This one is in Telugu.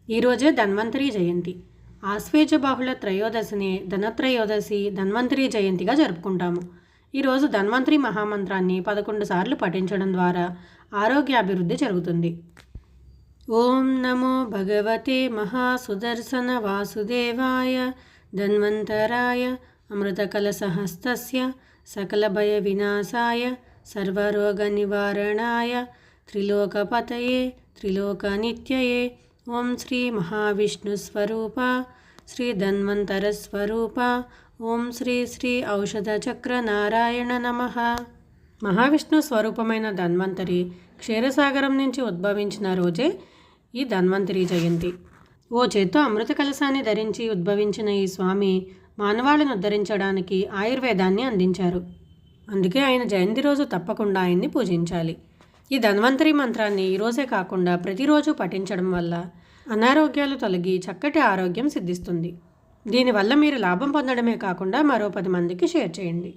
ఈరోజే ధన్వంతరి జయంతి. ఆశ్వేజ బాహుళ త్రయోదశిని ధనత్రయోదశి ధన్వంతరి జయంతిగా జరుపుకుంటాము. ఈరోజు ధన్వంతరి మహామంత్రాన్ని 11 సార్లు పఠించడం ద్వారా ఆరోగ్యాభివృద్ధి జరుగుతుంది. ఓం నమో భగవతే మహాసుదర్శన వాసుదేవాయ ధన్వంతరాయ అమృతకలశహస్తస్య సకలభయ వినాశాయ సర్వరోగ నివారణాయ త్రిలోకపతయే త్రిలోకనిత్యయే ఓం శ్రీ మహావిష్ణుస్వరూప శ్రీ ధన్వంతరస్వరూప ఓం శ్రీ శ్రీ ఔషధ చక్ర నారాయణ నమః. మహావిష్ణు స్వరూపమైన ధన్వంతరి క్షీరసాగరం నుంచి ఉద్భవించిన రోజే ఈ ధన్వంతరి జయంతి. ఓ చేత్తో అమృత కలశాన్ని ధరించి ఉద్భవించిన ఈ స్వామి మానవాళిని ఉద్ధరించడానికి ఆయుర్వేదాన్ని అందించారు. అందుకే ఆయన జయంతి రోజు తప్పకుండా ఆయన్ని పూజించాలి. ఈ ధన్వంతరి మంత్రాన్ని ఈరోజే కాకుండా ప్రతిరోజు పఠించడం వల్ల అనారోగ్యాలు తొలగి చక్కటి ఆరోగ్యం సిద్ధిస్తుంది. దీనివల్ల మీరు లాభం పొందడమే కాకుండా మరో 10 మందికి షేర్ చేయండి.